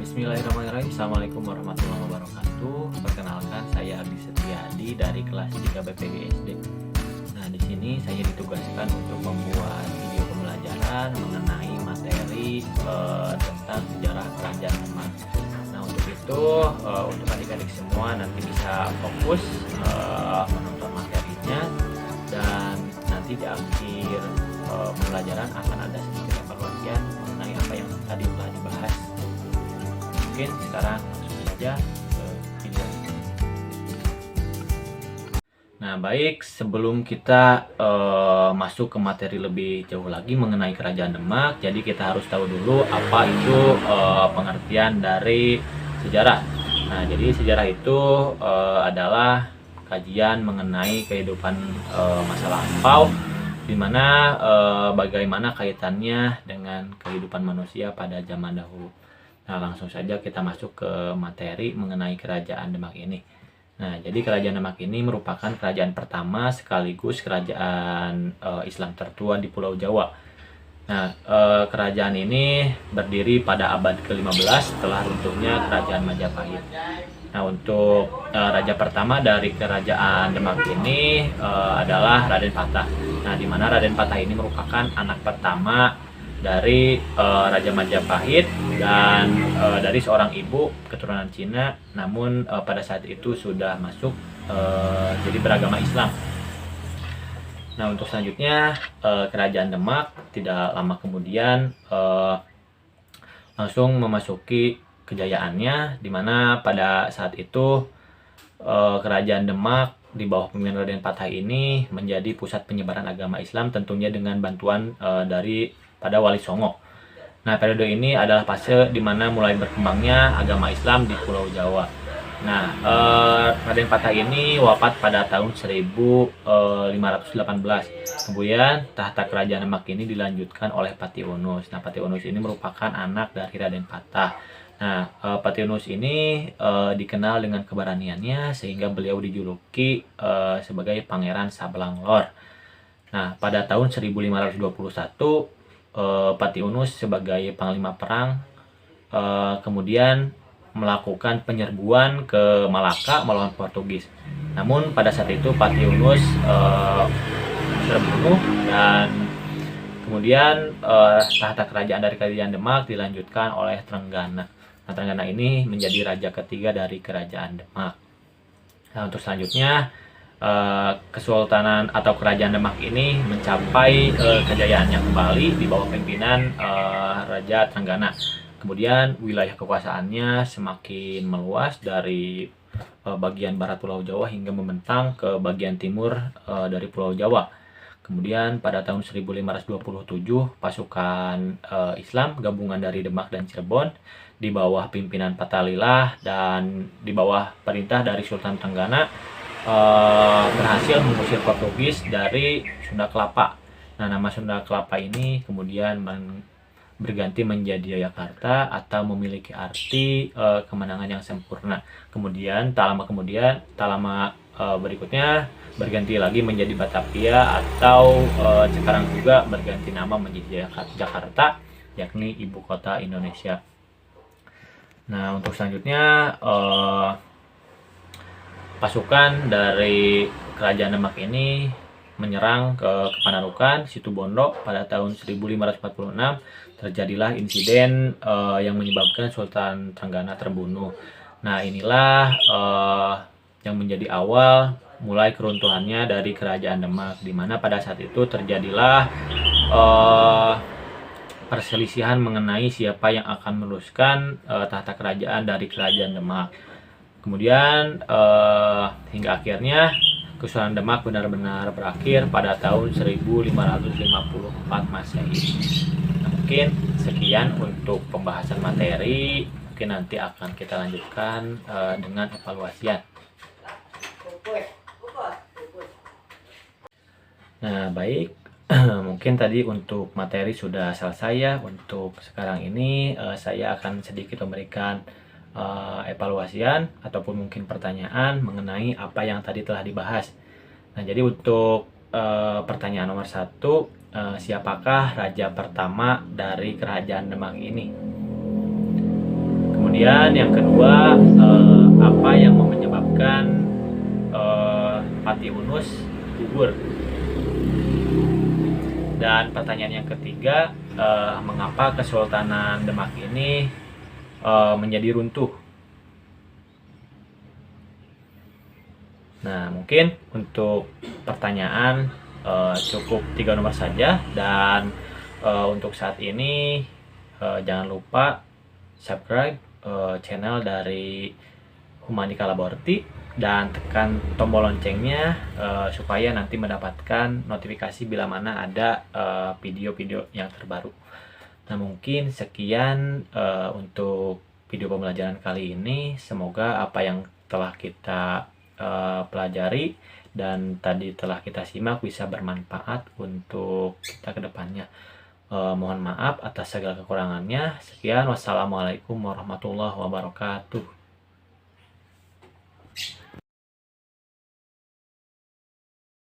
Bismillahirrahmanirrahim. Assalamualaikum warahmatullahi wabarakatuh. Perkenalkan, saya Abdi Setiadi dari kelas 3 BPGSD. Nah, di sini saya ditugaskan untuk membuat video pembelajaran mengenai materi tentang sejarah kerajaan Demak. Nah, untuk itu untuk adik-adik semua nanti bisa fokus menonton materinya, dan nanti di akhir pembelajaran akan ada sedikit evaluasian mengenai apa yang tadi telah dibahas. Mungkin sekarang langsung saja ke video. Nah, baik, sebelum kita masuk ke materi lebih jauh lagi mengenai Kerajaan Demak, jadi kita harus tahu dulu apa itu pengertian dari sejarah. Nah, jadi sejarah itu adalah kajian mengenai kehidupan masa lampau, di mana bagaimana kaitannya dengan kehidupan manusia pada zaman dahulu. Nah, langsung saja kita masuk ke materi mengenai Kerajaan Demak ini. Nah, jadi Kerajaan Demak ini merupakan kerajaan pertama sekaligus kerajaan Islam tertua di Pulau Jawa. Nah, kerajaan ini berdiri pada abad ke-15 setelah runtuhnya Kerajaan Majapahit. Nah, untuk raja pertama dari Kerajaan Demak ini adalah Raden Patah. Nah, di mana Raden Patah ini merupakan anak pertama dari Raja Majapahit dan dari seorang ibu keturunan Cina, namun pada saat itu sudah masuk jadi beragama Islam. Nah, untuk selanjutnya Kerajaan Demak tidak lama kemudian langsung memasuki kejayaannya, di mana pada saat itu Kerajaan Demak di bawah pemimpinan Raden Patah ini menjadi pusat penyebaran agama Islam, tentunya dengan bantuan dari pada Wali Songo. Nah, periode ini adalah fase di mana mulai berkembangnya agama Islam di Pulau Jawa. Nah, Raden Patah ini wafat pada tahun 1518. Kemudian tahta Kerajaan Demak ini dilanjutkan oleh Patiunus. Nah, Patiunus ini merupakan anak dari Raden Patah. Nah, Patiunus ini dikenal dengan keberaniannya sehingga beliau dijuluki sebagai Pangeran Sabelanglor. Nah, pada tahun 1521 Patiunus sebagai panglima perang kemudian melakukan penyerbuan ke Malaka melawan Portugis. Namun pada saat itu Patiunus terbunuh, dan kemudian tahta kerajaan dari Kerajaan Demak dilanjutkan oleh Trenggana. Nah, Trenggana ini menjadi raja ketiga dari Kerajaan Demak. Nah, untuk selanjutnya Kesultanan atau Kerajaan Demak ini mencapai kejayaannya kembali di bawah pimpinan Raja Trenggana. Kemudian wilayah kekuasaannya semakin meluas dari bagian barat Pulau Jawa hingga membentang ke bagian timur dari Pulau Jawa. Kemudian pada tahun 1527 pasukan Islam gabungan dari Demak dan Cirebon di bawah pimpinan Patalilah dan di bawah perintah dari Sultan Trenggana berhasil mengusir Portugis dari Sunda Kelapa. Nah, nama Sunda Kelapa ini kemudian berganti menjadi Yogyakarta atau memiliki arti kemenangan yang sempurna. Kemudian tak lama berikutnya berganti lagi menjadi Batavia atau sekarang juga berganti nama menjadi Jakarta, yakni ibu kota Indonesia. Nah, untuk selanjutnya pasukan dari Kerajaan Demak ini menyerang ke Panarukan, Situbondo pada tahun 1546. Terjadilah insiden yang menyebabkan Sultan Trenggana terbunuh. Nah, inilah yang menjadi awal mulai keruntuhannya dari Kerajaan Demak, di mana pada saat itu terjadilah perselisihan mengenai siapa yang akan meneruskan tahta kerajaan dari Kerajaan Demak. Kemudian hingga akhirnya Kesultanan Demak benar-benar berakhir pada tahun 1554 Masehi. Nah, mungkin sekian untuk pembahasan materi. Mungkin nanti akan kita lanjutkan dengan evaluasian. Nah, baik. Mungkin tadi untuk materi sudah selesai ya. Untuk sekarang ini saya akan sedikit memberikan evaluasian ataupun mungkin pertanyaan mengenai apa yang tadi telah dibahas. Nah, jadi untuk pertanyaan nomor 1, siapakah raja pertama dari Kerajaan Demak ini? Kemudian yang kedua, apa yang menyebabkan Pati Unus gugur? Dan pertanyaan yang ketiga, mengapa Kesultanan Demak ini menjadi runtuh? Nah, mungkin untuk pertanyaan cukup 3 nomor saja, dan untuk saat ini jangan lupa subscribe channel dari Humanika Laborti dan tekan tombol loncengnya supaya nanti mendapatkan notifikasi bila mana ada video-video yang terbaru. Nah, mungkin sekian untuk video pembelajaran kali ini. Semoga apa yang telah kita pelajari dan tadi telah kita simak bisa bermanfaat untuk kita ke depannya. Mohon maaf atas segala kekurangannya. Sekian, wassalamualaikum warahmatullahi wabarakatuh.